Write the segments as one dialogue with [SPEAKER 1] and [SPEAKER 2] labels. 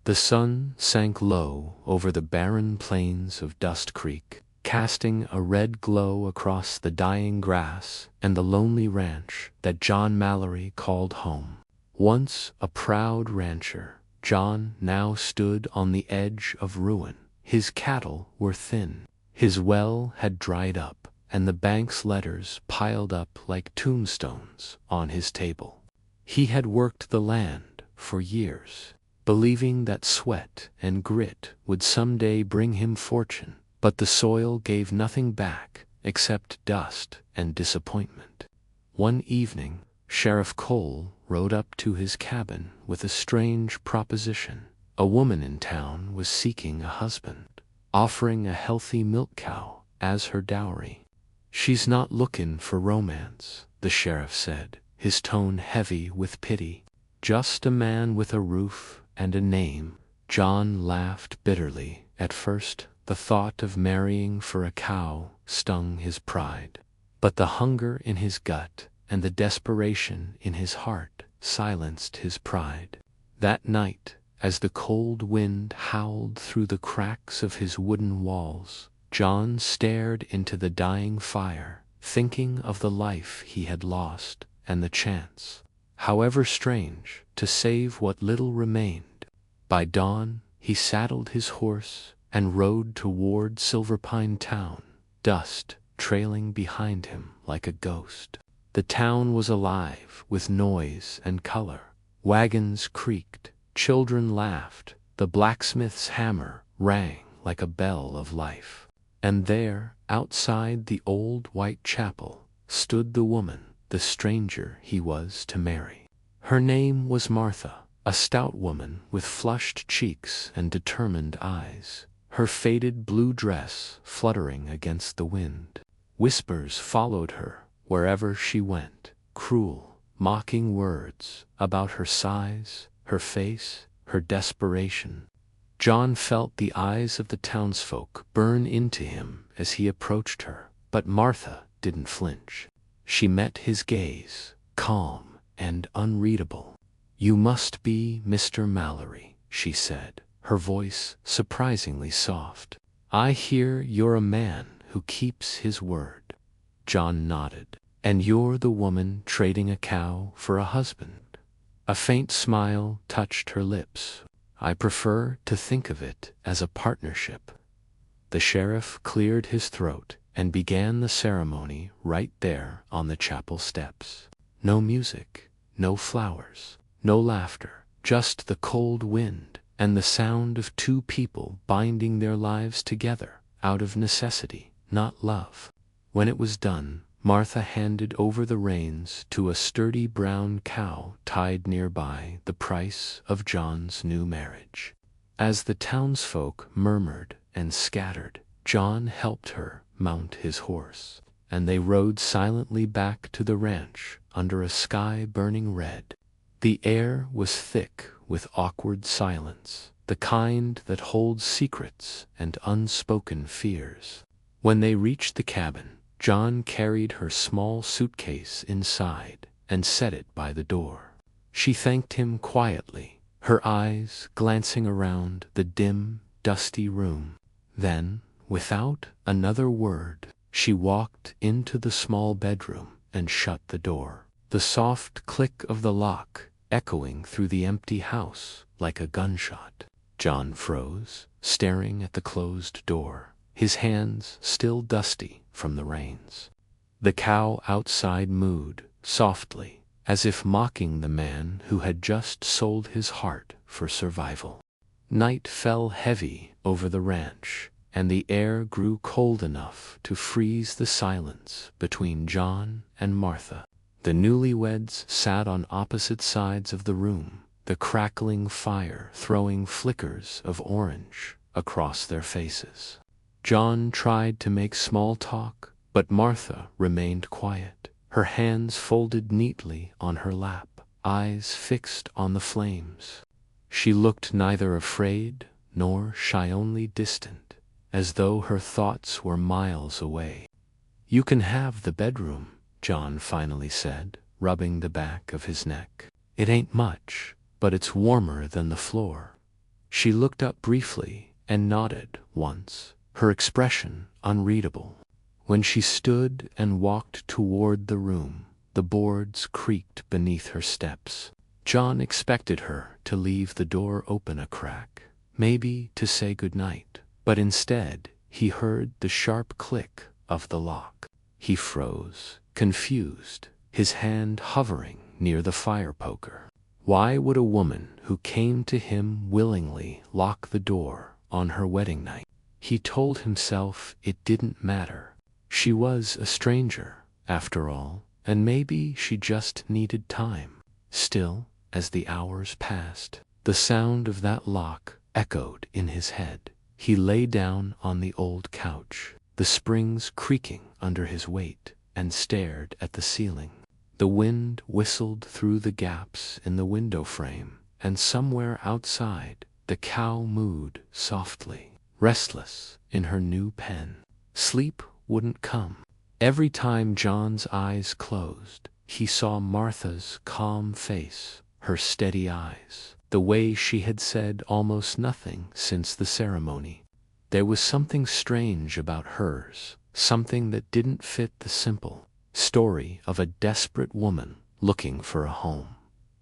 [SPEAKER 1] The sun sank low over the barren plains of Dust Creek, casting a red glow across the dying grass and the lonely ranch that John Mallory called home. Once a proud rancher, John now stood on the edge of ruin. His cattle were thin, his well had dried up, and the bank's letters piled up like tombstones on his table. He had worked the land for years, believing that sweat and grit would someday bring him fortune, but the soil gave nothing back except dust and disappointment. One evening, Sheriff Cole rode up to his cabin with a strange proposition. A woman in town was seeking a husband, offering a healthy milk cow as her dowry. "She's not lookin' for romance," the sheriff said, his tone heavy with pity. "Just a man with a roof and a name." John laughed bitterly. At first, the thought of marrying for a cow stung his pride. But the hunger in his gut and the desperation in his heart silenced his pride. That night, as the cold wind howled through the cracks of his wooden walls, John stared into the dying fire, thinking of the life he had lost and the chance, however strange, to save what little remained. By dawn, he saddled his horse and rode toward Silverpine Town, dust trailing behind him like a ghost. The town was alive with noise and color. Wagons creaked, children laughed, the blacksmith's hammer rang like a bell of life. And there, outside the old white chapel, stood the woman, the stranger he was to marry. Her name was Martha, a stout woman with flushed cheeks and determined eyes, her faded blue dress fluttering against the wind. Whispers followed her wherever she went, cruel, mocking words about her size, her face, her desperation. John felt the eyes of the townsfolk burn into him as he approached her, but Martha didn't flinch. She met his gaze, calm and unreadable. "You must be Mr. Mallory," she said, her voice surprisingly soft. "I hear you're a man who keeps his word." John nodded. "And you're the woman trading a cow for a husband?" A faint smile touched her lips. "I prefer to think of it as a partnership." The sheriff cleared his throat and began the ceremony right there on the chapel steps. No music, no flowers, no laughter, just the cold wind and the sound of two people binding their lives together out of necessity, not love. When it was done, Martha handed over the reins to a sturdy brown cow tied nearby, the price of John's new marriage. As the townsfolk murmured and scattered, John helped her mount his horse, and they rode silently back to the ranch under a sky burning red. The air was thick with awkward silence, the kind that holds secrets and unspoken fears. When they reached the cabin, John carried her small suitcase inside and set it by the door. She thanked him quietly, her eyes glancing around the dim, dusty room. Then, without another word, she walked into the small bedroom and shut the door, the soft click of the lock echoing through the empty house like a gunshot. John froze, staring at the closed door, his hands still dusty from the rains. The cow outside mooed softly, as if mocking the man who had just sold his heart for survival. Night fell heavy over the ranch, and the air grew cold enough to freeze the silence between John and Martha. The newlyweds sat on opposite sides of the room, the crackling fire throwing flickers of orange across their faces. John tried to make small talk, but Martha remained quiet, her hands folded neatly on her lap, eyes fixed on the flames. She looked neither afraid nor shy, only distant, as though her thoughts were miles away. "You can have the bedroom," John finally said, rubbing the back of his neck. "It ain't much, but it's warmer than the floor." She looked up briefly and nodded once, her expression unreadable. When she stood and walked toward the room, the boards creaked beneath her steps. John expected her to leave the door open a crack, maybe to say good night, but instead he heard the sharp click of the lock. He froze, confused, his hand hovering near the fire poker. Why would a woman who came to him willingly lock the door on her wedding night? He told himself it didn't matter. She was a stranger, after all, and maybe she just needed time. Still, as the hours passed, the sound of that lock echoed in his head. He lay down on the old couch, the springs creaking under his weight, and stared at the ceiling. The wind whistled through the gaps in the window frame, and somewhere outside, the cow mooed softly, restless in her new pen. Sleep wouldn't come. Every time John's eyes closed, he saw Martha's calm face, her steady eyes, the way she had said almost nothing since the ceremony. There was something strange about hers, something that didn't fit the simple story of a desperate woman looking for a home.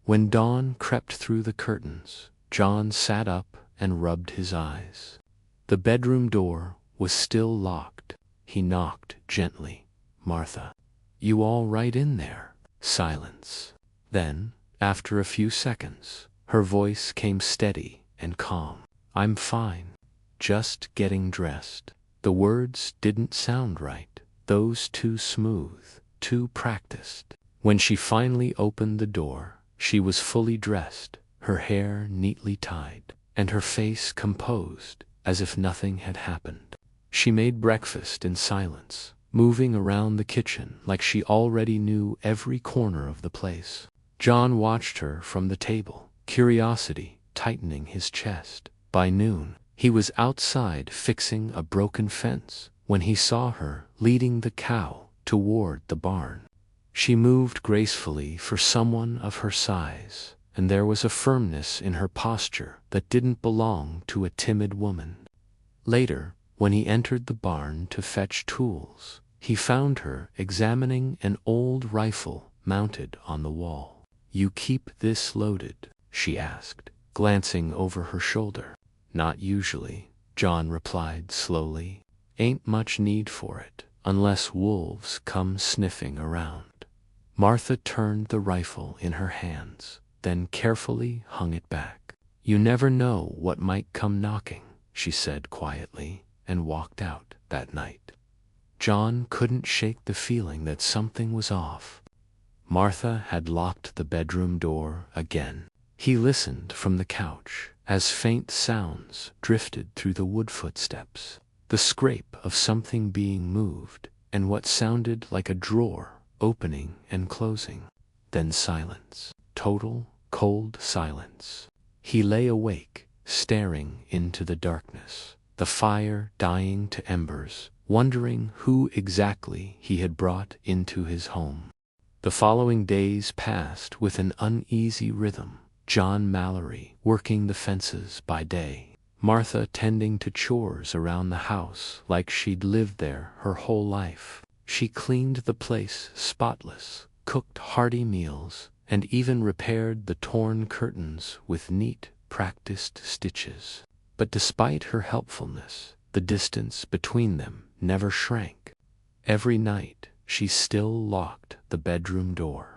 [SPEAKER 1] When dawn crept through the curtains, John sat up and rubbed his eyes. The bedroom door was still locked. He knocked gently. "Martha, you all right in there?" Silence. Then, after a few seconds, her voice came steady and calm. "I'm fine. Just getting dressed." The words didn't sound right, those too smooth, too practiced. When she finally opened the door, she was fully dressed, her hair neatly tied, and her face composed, as if nothing had happened. She made breakfast in silence, moving around the kitchen like she already knew every corner of the place. John watched her from the table, curiosity tightening his chest. By noon, he was outside fixing a broken fence when he saw her leading the cow toward the barn. She moved gracefully for someone of her size, and there was a firmness in her posture that didn't belong to a timid woman. Later, when he entered the barn to fetch tools, he found her examining an old rifle mounted on the wall. "You keep this loaded?" she asked, glancing over her shoulder. "Not usually," John replied slowly. "Ain't much need for it, unless wolves come sniffing around." Martha turned the rifle in her hands, then carefully hung it back. "You never know what might come knocking," she said quietly, and walked out that night. John couldn't shake the feeling that something was off. Martha had locked the bedroom door again. He listened from the couch as faint sounds drifted through the wood footsteps, the scrape of something being moved, and what sounded like a drawer opening and closing. Then silence, total, cold silence. He lay awake, staring into the darkness, the fire dying to embers, wondering who exactly he had brought into his home. The following days passed with an uneasy rhythm. John Mallory working the fences by day, Martha tending to chores around the house like she'd lived there her whole life. She cleaned the place spotless, cooked hearty meals, and even repaired the torn curtains with neat, practiced stitches. But despite her helpfulness, the distance between them never shrank. Every night, she still locked the bedroom door.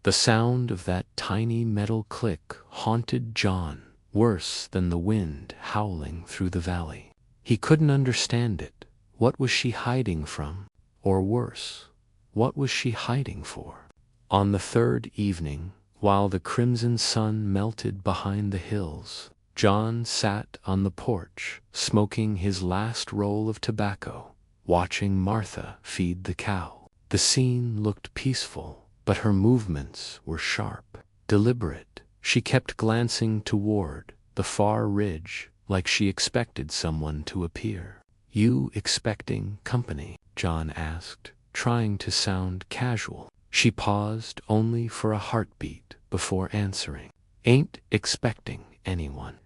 [SPEAKER 1] The sound of that tiny metal click haunted John worse than the wind howling through the valley. He couldn't understand it. What was she hiding from? Or worse, what was she hiding for? On the third evening, while the crimson sun melted behind the hills, John sat on the porch, smoking his last roll of tobacco, watching Martha feed the cow. The scene looked peaceful, but her movements were sharp, deliberate. She kept glancing toward the far ridge like she expected someone to appear. "You expecting company?" John asked, trying to sound casual. She paused only for a heartbeat before answering. "Ain't expecting anyone."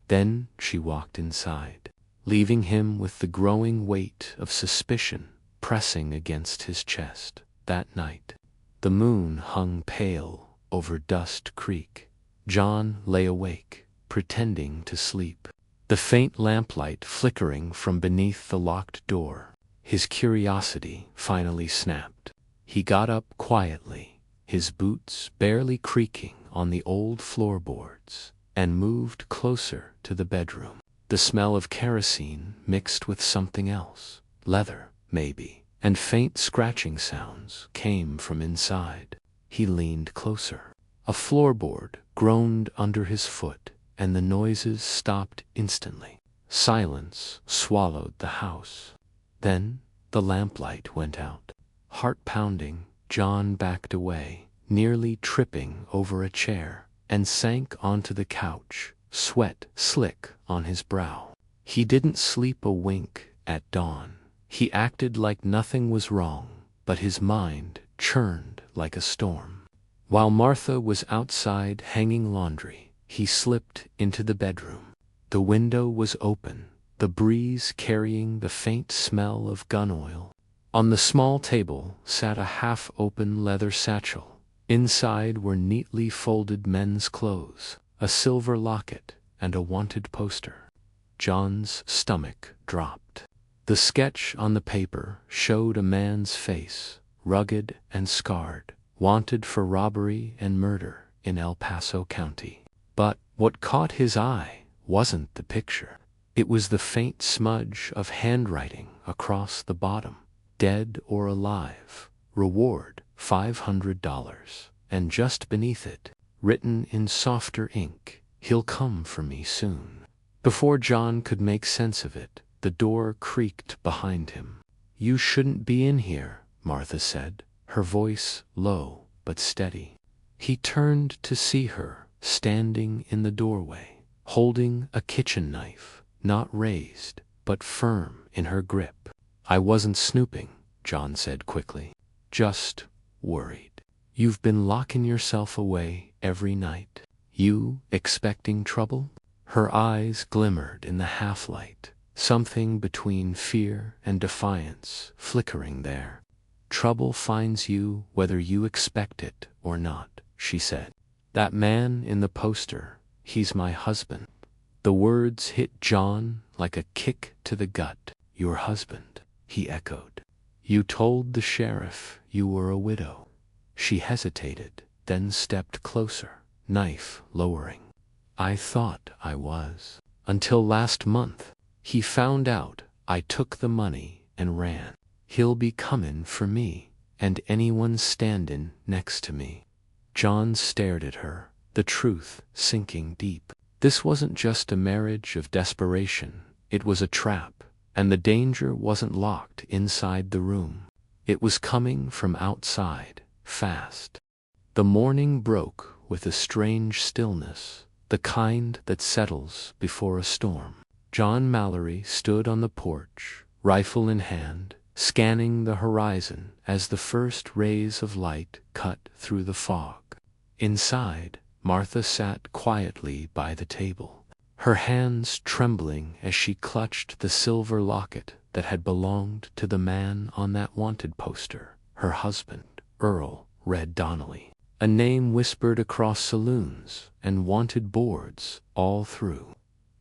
[SPEAKER 1] Then she walked inside, leaving him with the growing weight of suspicion pressing against his chest. That night, the moon hung pale over Dust Creek. John lay awake, pretending to sleep, the faint lamplight flickering from beneath the locked door. His curiosity finally snapped. He got up quietly, his boots barely creaking on the old floorboards, and moved closer to the bedroom. The smell of kerosene mixed with something else, leather, maybe, and faint scratching sounds came from inside. He leaned closer. A floorboard groaned under his foot, and the noises stopped instantly. Silence swallowed the house. Then the lamplight went out. Heart pounding, John backed away, nearly tripping over a chair, and sank onto the couch, sweat slick on his brow. He didn't sleep a wink at dawn. He acted like nothing was wrong, but his mind churned like a storm. While Martha was outside hanging laundry, he slipped into the bedroom. The window was open, the breeze carrying the faint smell of gun oil. On the small table sat a half-open leather satchel. Inside were neatly folded men's clothes, a silver locket, and a wanted poster. John's stomach dropped. The sketch on the paper showed a man's face, rugged and scarred, wanted for robbery and murder in El Paso County. But what caught his eye wasn't the picture. It was the faint smudge of handwriting across the bottom. Dead or alive, reward $500, and just beneath it, written in softer ink, he'll come for me soon. Before John could make sense of it, the door creaked behind him. You shouldn't be in here, Martha said, her voice low but steady. He turned to see her, standing in the doorway, holding a kitchen knife, not raised, but firm in her grip. I wasn't snooping, John said quickly. Just worried. You've been locking yourself away every night. You expecting trouble? Her eyes glimmered in the half-light, something between fear and defiance flickering there. Trouble finds you whether you expect it or not, she said. That man in the poster, he's my husband. The words hit John like a kick to the gut. Your husband, he echoed. You told the sheriff you were a widow. She hesitated, then stepped closer, knife lowering. I thought I was. Until last month, he found out I took the money and ran. He'll be comin' for me and anyone standin' next to me. John stared at her, the truth sinking deep. This wasn't just a marriage of desperation, it was a trap, and the danger wasn't locked inside the room. It was coming from outside, fast. The morning broke with a strange stillness, the kind that settles before a storm. John Mallory stood on the porch, rifle in hand, scanning the horizon as the first rays of light cut through the fog. Inside, Martha sat quietly by the table, her hands trembling as she clutched the silver locket that had belonged to the man on that wanted poster, her husband, Earl Red Donnelly. A name whispered across saloons and wanted boards all through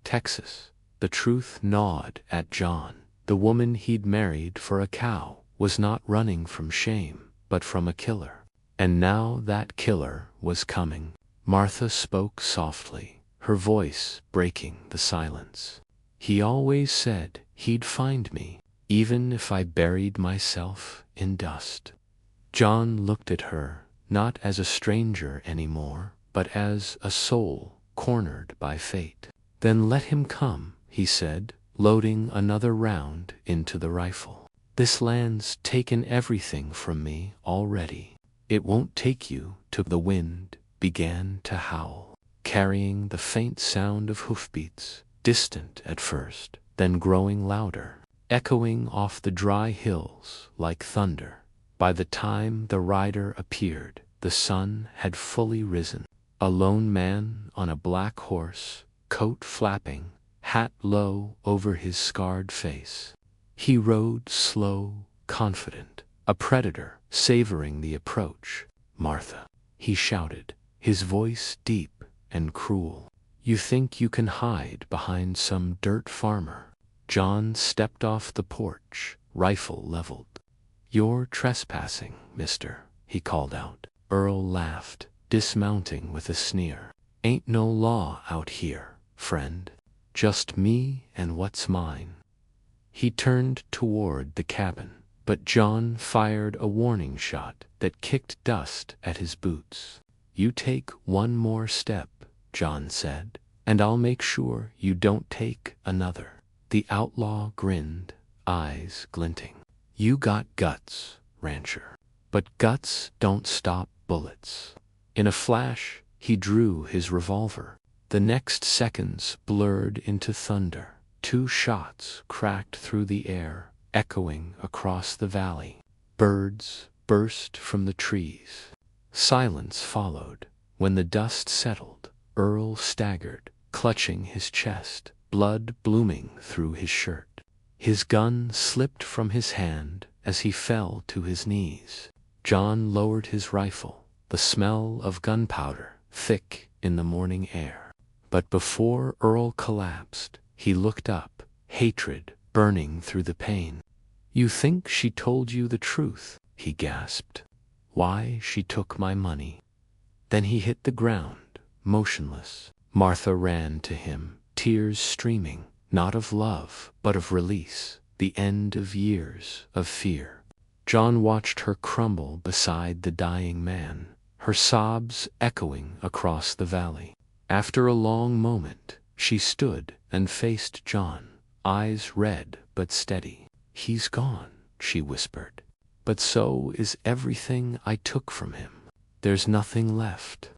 [SPEAKER 1] Texas. The truth gnawed at John. The woman he'd married for a cow was not running from shame, but from a killer. And now that killer was coming. Martha spoke softly, her voice breaking the silence. He always said he'd find me, even if I buried myself in dust. John looked at her, not as a stranger anymore, but as a soul cornered by fate. Then let him come, he said, loading another round into the rifle. This land's taken everything from me already. It won't take you to. The wind began to howl, carrying the faint sound of hoofbeats, distant at first, then growing louder, echoing off the dry hills like thunder. By the time the rider appeared, the sun had fully risen. A lone man on a black horse, coat flapping, hat low over his scarred face. He rode slow, confident, a predator savoring the approach. "Martha," he shouted, his voice deep and cruel. "You think you can hide behind some dirt farmer?" John stepped off the porch, rifle leveled. "You're trespassing, mister," he called out. Earl laughed, dismounting with a sneer. "Ain't no law out here, friend. Just me and what's mine." He turned toward the cabin, but John fired a warning shot that kicked dust at his boots. "You take one more step," John said, "and I'll make sure you don't take another." The outlaw grinned, eyes glinting. "You got guts, rancher. But guts don't stop bullets." In a flash, he drew his revolver. The next seconds blurred into thunder. 2 shots cracked through the air, echoing across the valley. Birds burst from the trees. Silence followed. When the dust settled, Earl staggered, clutching his chest, blood blooming through his shirt. His gun slipped from his hand as he fell to his knees. John lowered his rifle, the smell of gunpowder thick in the morning air. But before Earl collapsed, he looked up, hatred burning through the pain. "You think she told you the truth?" he gasped. "Why, she took my money." Then he hit the ground, motionless. Martha ran to him, tears streaming, not of love, but of release, the end of years of fear. John watched her crumble beside the dying man, her sobs echoing across the valley. After a long moment, she stood and faced John, eyes red but steady. "He's gone," she whispered. "But so is everything I took from him. There's nothing left."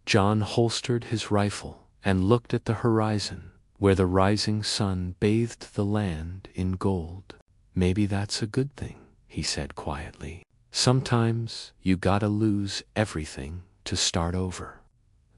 [SPEAKER 1] John holstered his rifle and looked at the horizon, where the rising sun bathed the land in gold. "Maybe that's a good thing," he said quietly. "Sometimes you gotta lose everything to start over."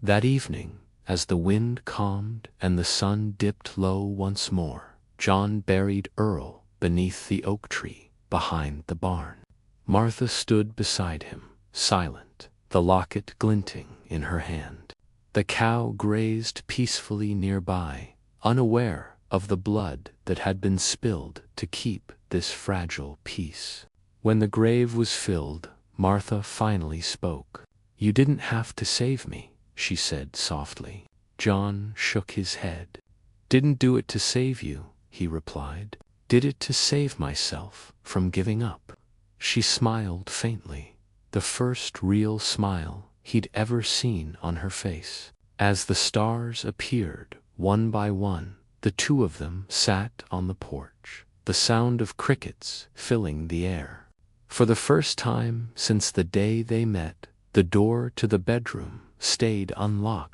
[SPEAKER 1] That evening, as the wind calmed and the sun dipped low once more, John buried Earl beneath the oak tree behind the barn. Martha stood beside him, silent, the locket glinting in her hand. The cow grazed peacefully nearby, unaware of the blood that had been spilled to keep this fragile peace. When the grave was filled, Martha finally spoke. "You didn't have to save me," she said softly. John shook his head. "Didn't do it to save you," he replied. "Did it to save myself from giving up." She smiled faintly, the first real smile he'd ever seen on her face. As the stars appeared, one by one, the two of them sat on the porch, the sound of crickets filling the air. For the first time since the day they met, the door to the bedroom stayed unlocked.